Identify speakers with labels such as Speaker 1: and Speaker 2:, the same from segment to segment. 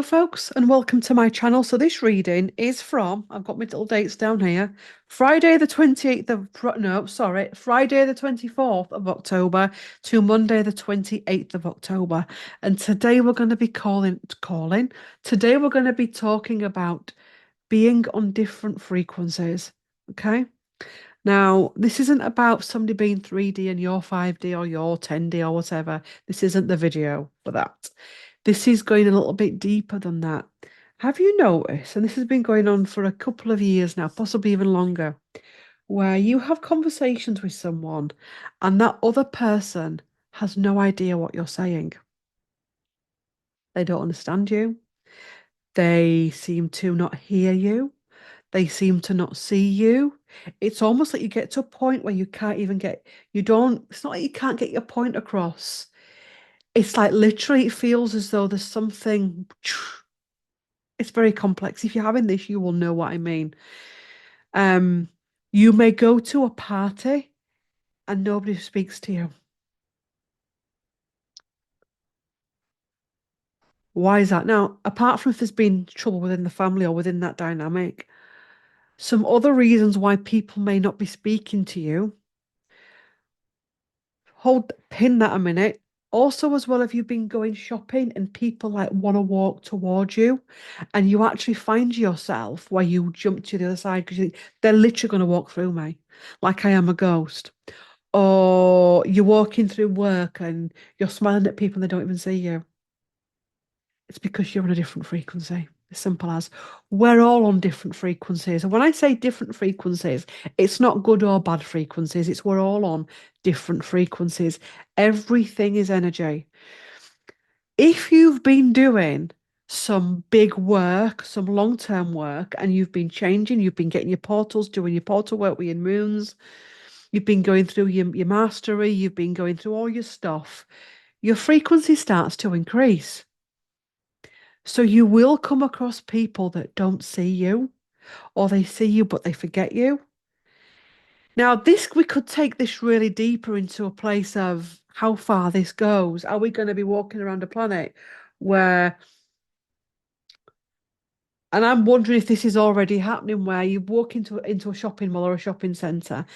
Speaker 1: Hello, folks, and welcome to my channel. So this reading is from, I've got my little dates down here, Friday the 28th of, no, sorry, Friday the 24th of October to Monday the 28th of October. And today we're going to be today we're going to be talking about being on different frequencies, okay? Now, this isn't about somebody being 3D and you're 5D or you're 10D or whatever. This isn't the video for that. This is going a little bit deeper than that. Have you noticed, and this has been going on for a couple of years now, possibly even longer, where you have conversations with someone and that other person has no idea what you're saying? They don't understand you. They seem to not hear you. They seem to not see you. It's almost like you get to a point where you can't even get, you don't, it's not like you can't get your point across. It's like literally it feels as though there's something, it's very complex. If you're having this, you will know what I mean. Um, you may go to a party and nobody speaks to you. Why is that? Now, apart from if there's been trouble within the family or within that dynamic, some other reasons why people may not be speaking to you. Pin that a minute. Also, as well, if you've been going shopping and people like want to walk towards you, and you actually find yourself where you jump to the other side because they're literally going to walk through me, like I am a ghost. Or you're walking through work and you're smiling at people and they don't even see you. It's because you're on a different frequency. As simple as we're all on different frequencies. And when I say different frequencies, it's not good or bad frequencies. It's we're all on different frequencies. Everything is energy. If you've been doing some big work, some long-term work, and you've been changing, you've been getting your portals, doing your portal work with your moons, you've been going through your mastery, you've been going through all your stuff, your frequency starts to increase. So you will come across people that don't see you, or they see you but they forget you. Now, this we could take this really deeper into a place of how far this goes. Are we going to be walking around a planet where, and I'm wondering if this is already happening, where you walk into a shopping mall or a shopping centre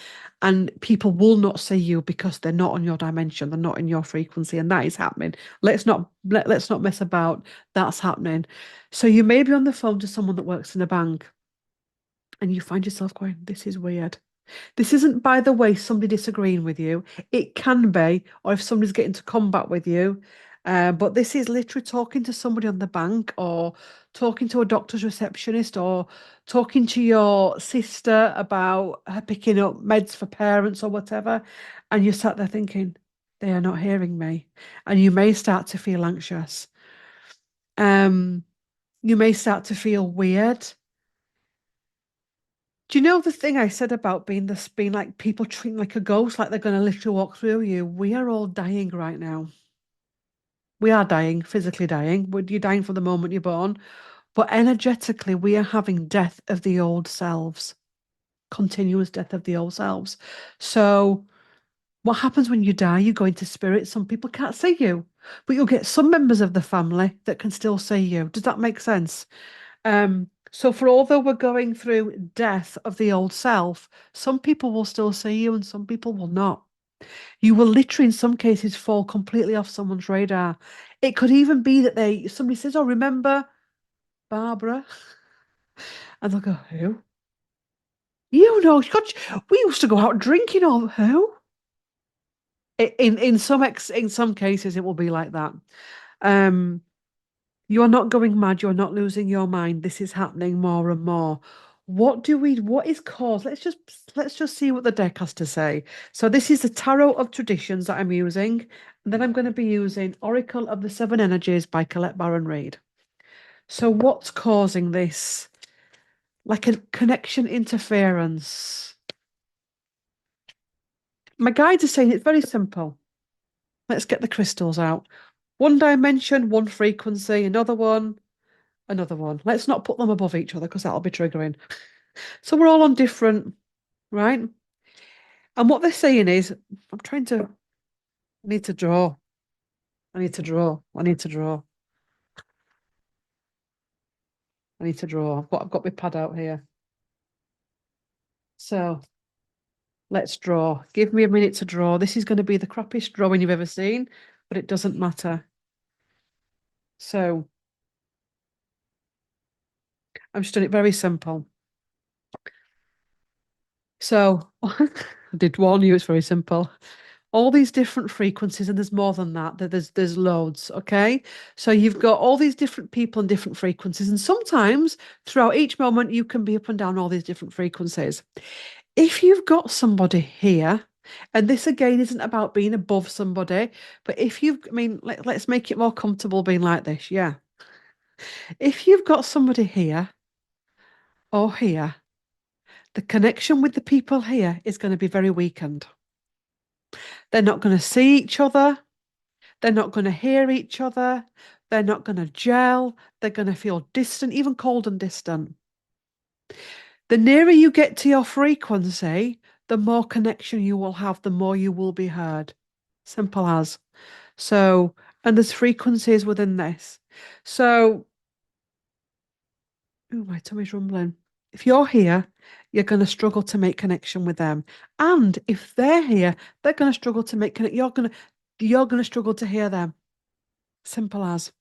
Speaker 1: and people will not see you because they're not on your dimension, they're not in your frequency, and that is happening. Let's not mess about. That's happening. So you may be on the phone to someone that works in a bank and you find yourself going, this is weird. This isn't, by the way, somebody disagreeing with you. It can be, or if somebody's getting to combat with you. But this is literally talking to somebody on the bank, or talking to a doctor's receptionist, or talking to your sister about her picking up meds for parents or whatever. And you sat there thinking, they are not hearing me. And you may start to feel anxious. Um, you may start to feel weird. Do you know the thing I said about being like people treating like a ghost, like they're going to literally walk through you? We are all dying right now. We are dying, physically dying. You're dying from the moment you're born. But energetically, we are having death of the old selves, continuous death of the old selves. So, what happens when you die? You go into spirit. Some people can't see you, but you'll get some members of the family that can still see you. Does that make sense? So for although we're going through death of the old self, some people will still see you and some people will not. You will literally, in some cases, fall completely off someone's radar. It could even be that somebody says, "Oh, remember Barbara?" And they'll go, "Who?" You know, God, we used to go out drinking. Or who? In some cases, it will be like that. Um, You're not going mad, you're not losing your mind. This is happening more and more. What is cause? Let's just see what the deck has to say. So this is the Tarot of Traditions that I'm using. And then I'm going to be using Oracle of the Seven Energies by Colette Baron Reid. So what's causing this? Like a connection interference. My guides are saying it's very simple. Let's get the crystals out. One dimension, one frequency, another one. Let's not put them above each other because that'll be triggering. So we're all on different, right? And what they're saying is, I'm trying to, I need to draw. I need to draw. I need to draw. I need to draw. I've got my pad out here. So let's draw. Give me a minute to draw. This is going to be the crappiest drawing you've ever seen, but it doesn't matter. So I'm just doing it very simple. So I did warn you, it's very simple. All these different frequencies, and there's more than that. There's loads, okay? So you've got all these different people and different frequencies, and sometimes throughout each moment you can be up and down all these different frequencies. If you've got somebody here, and this again isn't about being above somebody, but if you've, I mean, let's make it more comfortable being like this, yeah. If you've got somebody here or here, the connection with the people here is going to be very weakened. They're not going to see each other. They're not going to hear each other. They're not going to gel. They're going to feel distant, even cold and distant. The nearer you get to your frequency, the more connection you will have, the more you will be heard. Simple as. So, and there's frequencies within this. So, oh, my tummy's rumbling. If you're here, you're going to struggle to make connection with them. And if they're here, they're going to struggle to make connection. You're going to struggle to hear them. Simple as.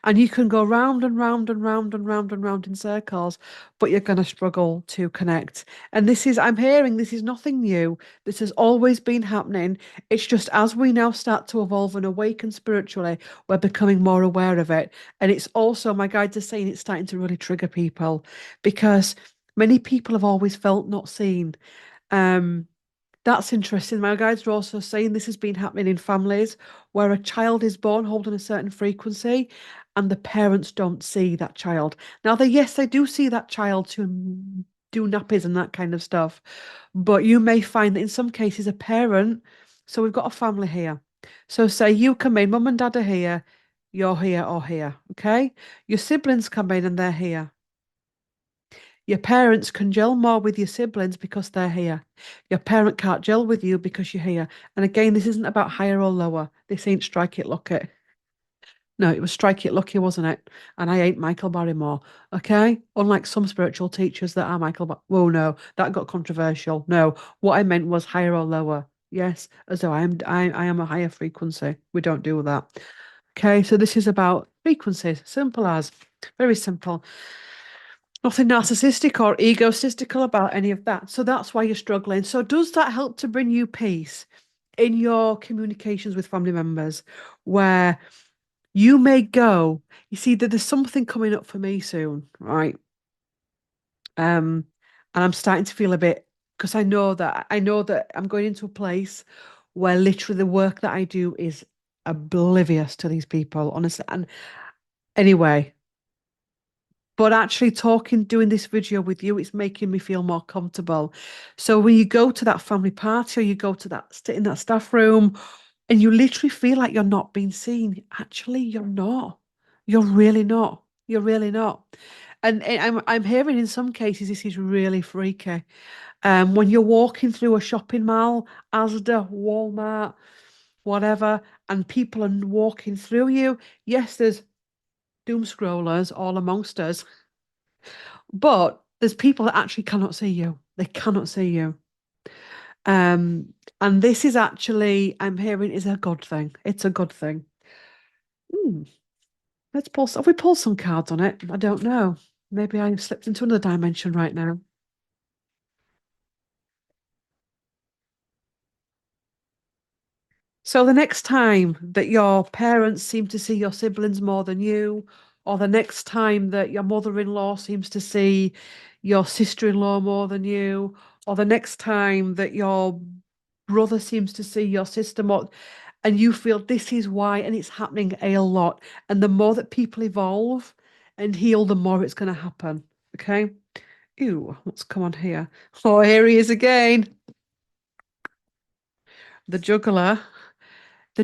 Speaker 1: And you can go round and round and round and round and round in circles, but you're going to struggle to connect. And I'm hearing this is nothing new. This has always been happening. It's just as we now start to evolve and awaken spiritually, we're becoming more aware of it. And it's also, my guides are saying it's starting to really trigger people because many people have always felt not seen. Um, that's interesting. My guides are also saying this has been happening in families where a child is born holding a certain frequency and the parents don't see that child. Now, yes, they do see that child to do nappies and that kind of stuff. But you may find that in some cases, a parent, so we've got a family here. So say you come in, mum and dad are here, you're here or here, okay? Your siblings come in and they're here. Your parents can gel more with your siblings because they're here. Your parent can't gel with you because you're here. And again, this isn't about higher or lower. This ain't strike it lucky. No, it was strike it lucky, wasn't it? And I ain't Michael Barrymore. Okay? Unlike some spiritual teachers that are Michael Whoa, no, that got controversial. No, what I meant was higher or lower. Yes, as though I am a higher frequency. We don't do that. Okay, so this is about frequencies. Simple as. Very simple. Nothing narcissistic or egotistical about any of that. So that's why you're struggling. So does that help to bring you peace in your communications with family members where you may go, you see that there's something coming up for me soon, right? And I'm starting to feel a bit because I know that I'm going into a place where literally the work that I do is oblivious to these people, honestly. And anyway, but actually doing this video with you, it's making me feel more comfortable. So when you go to that family party or you go to sit in that staff room and you literally feel like you're not being seen, actually you're not. You're really not. You're really not. And I'm hearing in some cases this is really freaky. When you're walking through a shopping mall, Asda, Walmart, whatever, and people are walking through you. Yes, there's doom scrollers all amongst us. But there's people that actually cannot see you. They cannot see you. And this is actually, I'm hearing, is a good thing. It's a good thing. Hmm. Let's pull. Have we pulled some cards on it? I don't know. Maybe I slipped into another dimension right now. So the next time that your parents seem to see your siblings more than you, or the next time that your mother-in-law seems to see your sister-in-law more than you, or the next time that your brother seems to see your sister more, and you feel this is why, and it's happening a lot. And the more that people evolve and heal, the more it's going to happen. Okay? Ew, what's come on here? Oh, here he is again. The juggler. The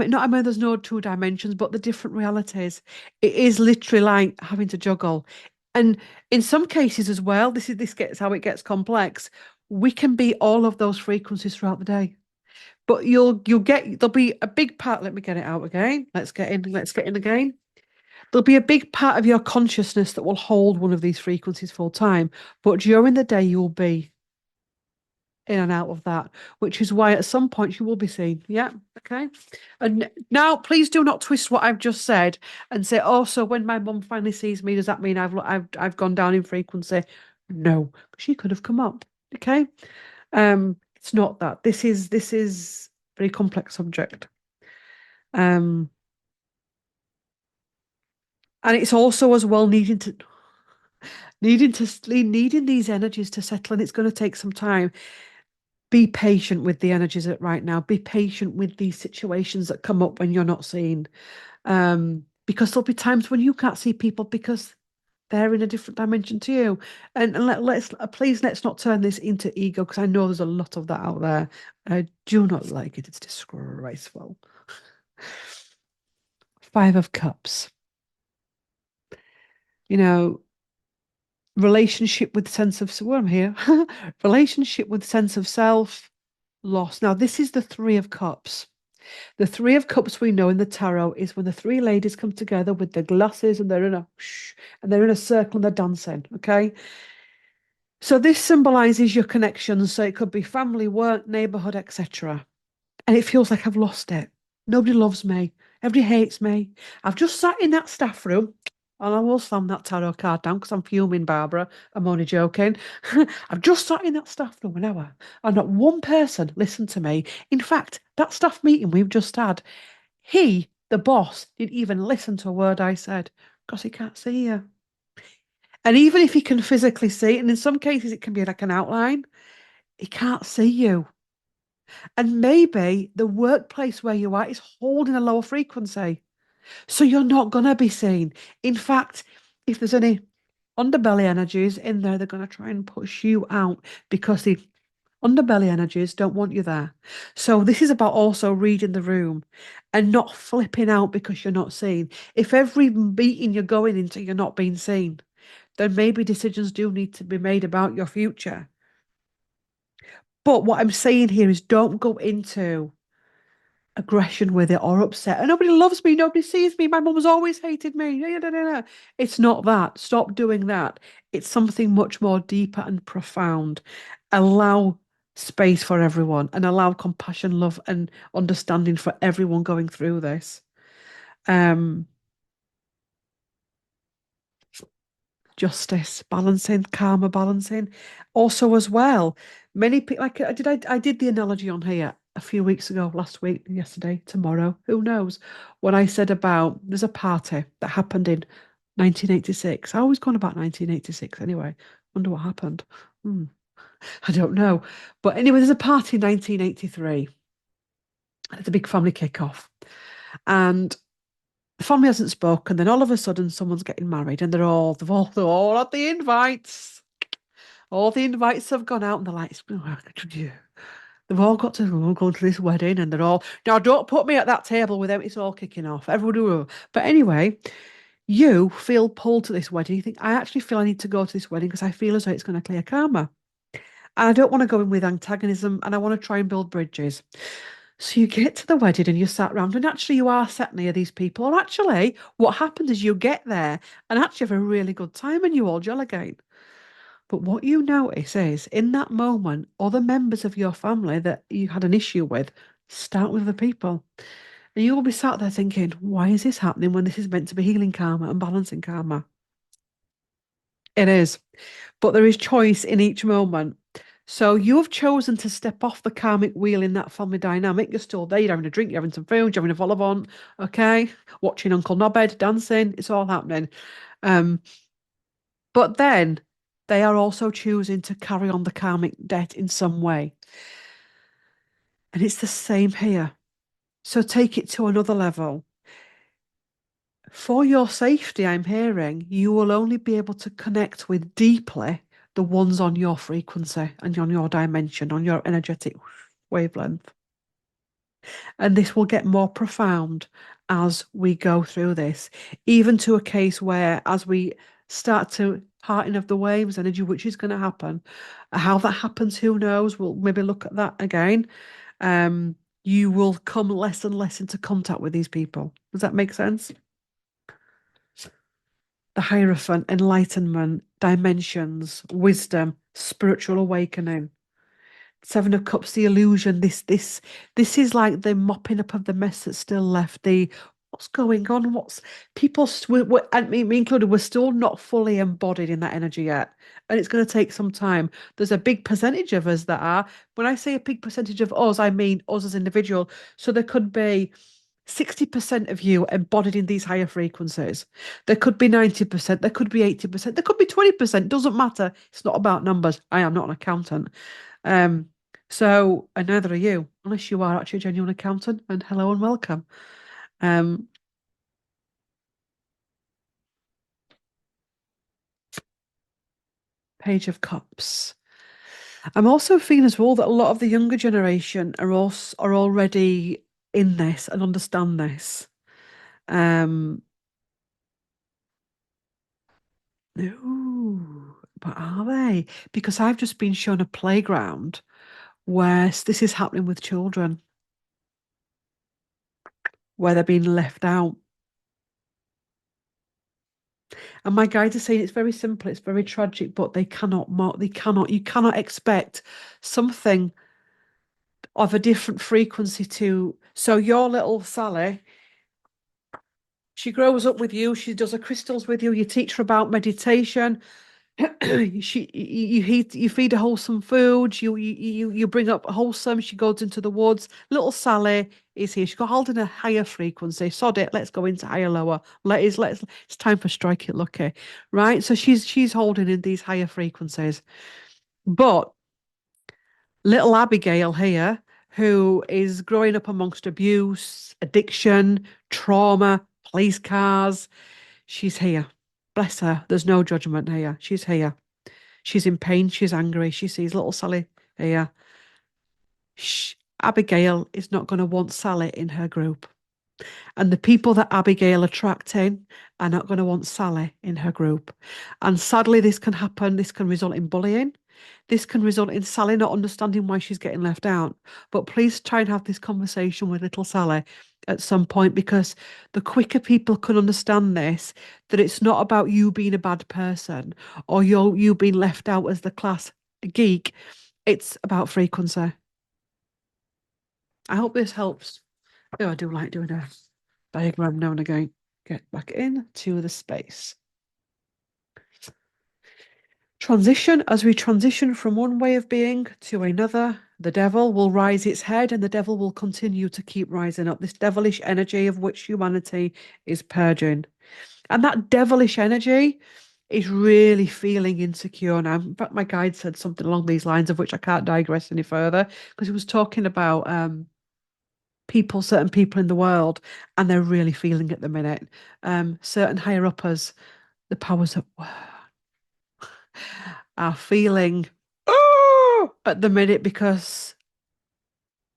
Speaker 1: not, I mean, there's no two dimensions, but the different realities. It is literally like having to juggle. And in some cases as well, this gets how it gets complex. We can be all of those frequencies throughout the day. But there'll be a big part. Let me get it out again. Let's get in again. There'll be a big part of your consciousness that will hold one of these frequencies full time, but during the day you'll be in and out of that, which is why at some point you will be seen. Yeah, okay. And now, please do not twist what I've just said and say, "Oh, so when my mum finally sees me, does that mean I've gone down in frequency?" No, she could have come up. Okay, it's not that. This is a very complex subject. Um, and it's also as well needing these energies to settle, and it's going to take some time. Be patient with the energies at right now. Be patient with these situations that come up when you're not seen. Because there'll be times when you can't see people because they're in a different dimension to you. And let's not turn this into ego, because I know there's a lot of that out there. I do not like it. It's disgraceful. Five of Cups. You know, relationship with sense of, well, I'm here. Relationship with sense of self, loss. Now, this is the Three of Cups. The Three of Cups we know in the tarot is when the three ladies come together with their glasses and they're in a circle and they're dancing. Okay. So this symbolizes your connections. So it could be family, work, neighborhood, etc. And it feels like I've lost it. Nobody loves me. Everybody hates me. I've just sat in that staff room, and I will slam that tarot card down because I'm fuming, Barbara. I'm only joking. I've just sat in that staff room an hour, and not one person listened to me. In fact, that staff meeting we've just had, he, the boss, didn't even listen to a word I said because he can't see you. And even if he can physically see, and in some cases it can be like an outline, he can't see you. And maybe the workplace where you are is holding a lower frequency. So you're not going to be seen. In fact, if there's any underbelly energies in there, they're going to try and push you out because the underbelly energies don't want you there. So this is about also reading the room and not flipping out because you're not seen. If every meeting you're going into, you're not being seen, then maybe decisions do need to be made about your future. But what I'm saying here is don't go into aggression with it or upset. And nobody loves me, nobody sees me. My mum's always hated me. It's not that. Stop doing that. It's something much more deeper and profound. Allow space for everyone and allow compassion, love, and understanding for everyone going through this. Um, Justice, balancing, karma balancing. Also, as well, many people like I did the analogy on here a few weeks ago, last week, yesterday, tomorrow, who knows? When I said about there's a party that happened in 1986. I always gone about 1986 anyway. Wonder what happened. Hmm, I don't know. But anyway, there's a party in 1983. It's a big family kick-off. And the family hasn't spoken, then all of a sudden someone's getting married and they're all had the invites. All the invites have gone out and they're like, they've all got to go to this wedding and they're all, now don't put me at that table with them, it's all kicking off. Everybody will. But anyway, you feel pulled to this wedding. You think, I actually feel I need to go to this wedding because I feel as though it's going to clear karma. And I don't want to go in with antagonism and I want to try and build bridges. So you get to the wedding and you sat round, and actually you are sat near these people. Or actually, what happens is you get there and actually have a really good time and you all gel again. But what you notice is in that moment, other members of your family that you had an issue with start with the people. And you'll be sat there thinking, why is this happening when this is meant to be healing karma and balancing karma? It is. But there is choice in each moment. So you have chosen to step off the karmic wheel in that family dynamic. You're still there, you're having a drink, you're having some food, you're having a vol on, okay? Watching Uncle Nobed dancing, it's all happening. Um, but then they are also choosing to carry on the karmic debt in some way. And it's the same here. So take it to another level. For your safety, I'm hearing, you will only be able to connect with deeply the ones on your frequency and on your dimension, on your energetic wavelength. And this will get more profound as we go through this, even to a case where, as we start to parting of the waves energy, which is going to happen, how that happens, who knows? We'll maybe look at that again. You will come less and less into contact with these people. Does that make sense? the Hierophant, enlightenment, dimensions, wisdom, spiritual awakening. Seven of Cups, the illusion. This is like the mopping up of the mess that's still left. The what's going on? What's people? And me included. We're still not fully embodied in that energy yet, and it's going to take some time. There's a big percentage of us that are. When I say a big percentage of us, I mean us as individual. So there could be 60% of you embodied in these higher frequencies. There could be 90%, there could be 80%, there could be 20%. Doesn't matter. It's not about numbers. I am not an accountant. Um, and neither are you, unless you are actually a genuine accountant. And hello and welcome. Um, Page of Cups. I'm also feeling as well that a lot of the younger generation are already in this and understand this. Um, Ooh, but are they? Because I've just been shown a playground where this is happening with children, where they're being left out. And my guides are saying it's very simple, it's very tragic, but you cannot expect something of a different frequency to. So your little Sally, she grows up with you, she does her crystals with you, you teach her about meditation. You feed her wholesome food. You bring up wholesome. She goes into the woods. Little Sally is here. She's got hold in a higher frequency. Sod it. Let's go into higher lower. Let's. It's time for strike it lucky, right? So she's holding in these higher frequencies. But little Abigail here, who is growing up amongst abuse, addiction, trauma, police cars, she's here. Bless her. There's no judgment here. She's here. She's in pain. She's angry. She sees little Sally here. Abigail is not going to want Sally in her group. And the people that Abigail attracting are not going to want Sally in her group. And sadly, this can happen. This can result in bullying. This can result in Sally not understanding why she's getting left out. But please try and have this conversation with little Sally at some point, because the quicker people can understand this, that it's not about you being a bad person or you being left out as the class geek. It's about frequency. I hope this helps. Oh, I do like doing a diagram now and again. Get back into the space. Transition. As we transition from one way of being to another, the devil will rise its head and the devil will continue to keep rising up. This devilish energy of which humanity is purging. And that devilish energy is really feeling insecure now. In fact, my guide said something along these lines, of which I can't digress any further, because he was talking about certain people in the world, and they're really feeling at the minute. Certain higher uppers, the powers that were, are feeling oh at the minute because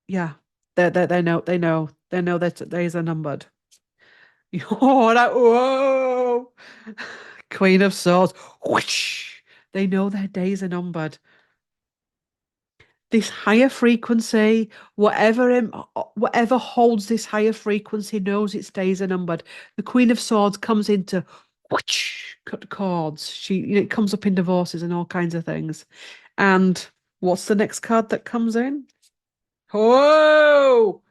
Speaker 1: yeah, they know that their days are numbered. Oh, whoa, Queen of Swords, whoosh, they know their days are numbered. This higher frequency, whatever holds this higher frequency knows its days are numbered. The Queen of Swords comes into whoosh, cut cords. It comes up in divorces and all kinds of things. And what's the next card that comes in? Whoa!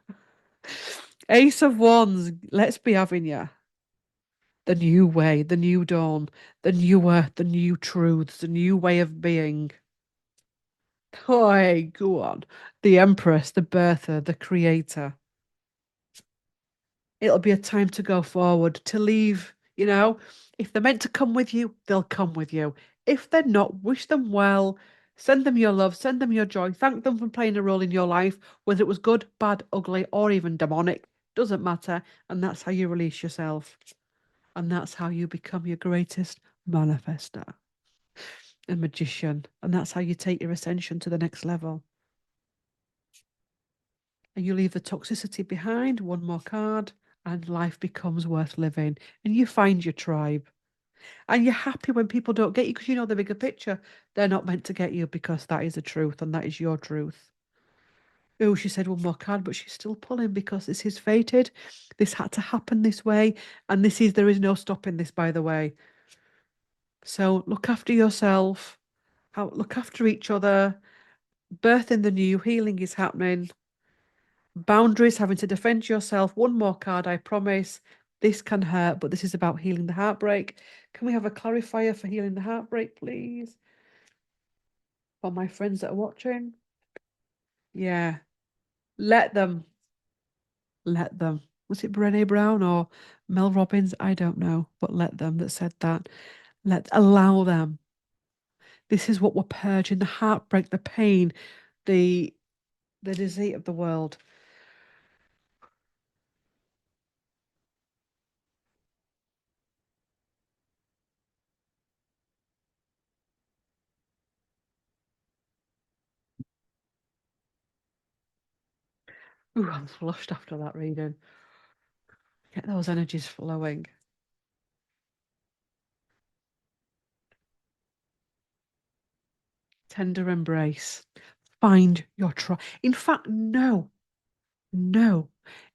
Speaker 1: Ace of Wands. Let's be having ya. The new way, the new dawn, the new earth, the new truths, the new way of being. Oi, go on. The Empress, the birther, the creator. It'll be a time to go forward, to leave, If they're meant to come with you, they'll come with you. If they're not, wish them well. Send them your love, send them your joy. Thank them for playing a role in your life, whether it was good, bad, ugly, or even demonic. Doesn't matter. And that's how you release yourself. And that's how you become your greatest manifester and magician. And that's how you take your ascension to the next level. And you leave the toxicity behind, one more card, and life becomes worth living. And you find your tribe. And you're happy when people don't get you because you know the bigger picture. They're not meant to get you because that is the truth and that is your truth. Oh, she said one more card, but she's still pulling because this is fated. This had to happen this way. And there is no stopping this, by the way. So look after yourself, look after each other. Birth in the new, healing is happening. Boundaries, having to defend yourself. One more card, I promise. This can hurt, but this is about healing the heartbreak. Can we have a clarifier for healing the heartbreak, please? For my friends that are watching. Yeah. Let them. Let them. Was it Brené Brown or Mel Robbins? I don't know, but let them that said that. Allow them. This is what we're purging: the heartbreak, the pain, the deceit of the world. Ooh, I'm flushed after that reading. Get those energies flowing. Tender embrace. Find your tribe. In fact, no, no.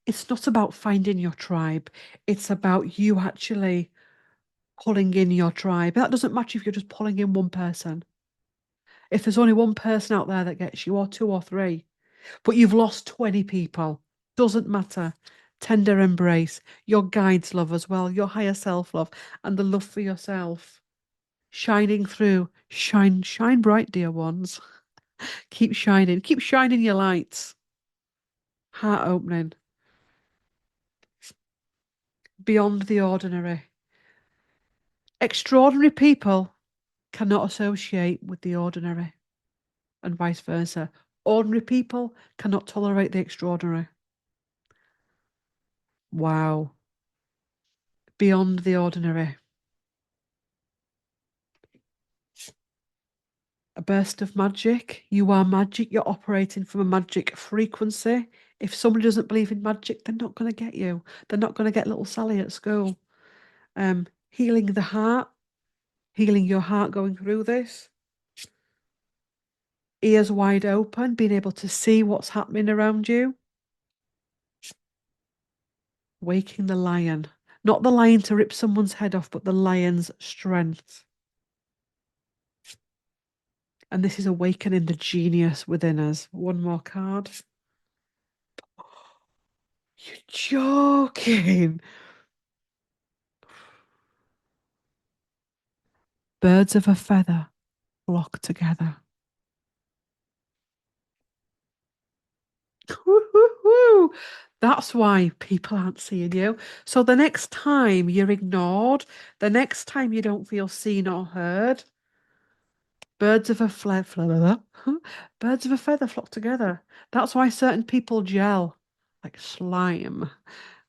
Speaker 1: It's not about finding your tribe. It's about you actually pulling in your tribe. That doesn't matter if you're just pulling in one person. If there's only one person out there that gets you, or two or three, but you've lost 20 people, doesn't matter. Tender embrace, your guides love as well, your higher self love, and the love for yourself shining through. Shine, shine bright, dear ones. Keep shining your lights. Heart opening, beyond the ordinary. Extraordinary people cannot associate with the ordinary, and vice versa. Ordinary people cannot tolerate the extraordinary. Wow. Beyond the ordinary. A burst of magic. You are magic. You're operating from a magic frequency. If somebody doesn't believe in magic, they're not going to get you. They're not going to get little Sally at school. Healing the heart, healing your heart going through this. Ears wide open, being able to see what's happening around you. Waking the lion. Not the lion to rip someone's head off, but the lion's strength. And this is awakening the genius within us. One more card. You're joking. Birds of a feather flock together. Woo-hoo-hoo. That's why people aren't seeing you. So the next time you're ignored, the next time you don't feel seen or heard, birds of a birds of a feather flock together. That's why certain people gel like slime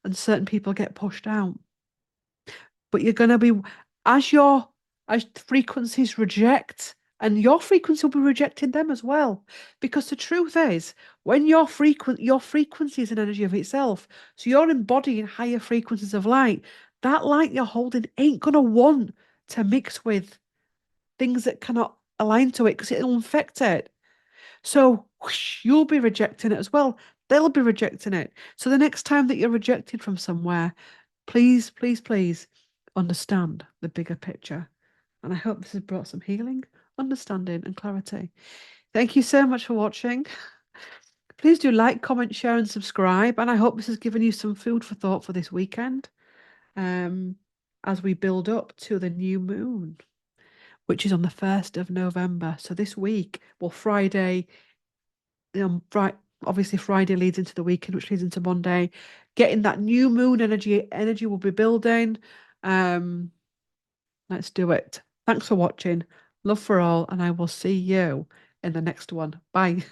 Speaker 1: and certain people get pushed out. But you're going to be, as your as frequencies reject, and your frequency will be rejecting them as well. Because the truth is, when your frequency is an energy of itself, so you're embodying higher frequencies of light, that light you're holding ain't gonna want to mix with things that cannot align to it because it'll infect it. So whoosh, you'll be rejecting it as well. They'll be rejecting it. So the next time that you're rejected from somewhere, please, please, please understand the bigger picture. And I hope this has brought some healing, understanding, and clarity. Thank you so much for watching. Please do like, comment, share, and subscribe. And I hope this has given you some food for thought for this weekend as we build up to the new moon, which is on the 1st of November. So this week, well, Friday, obviously Friday leads into the weekend, which leads into Monday. Getting that new moon energy will be building. Let's do it. Thanks for watching. Love for all, and I will see you in the next one. Bye.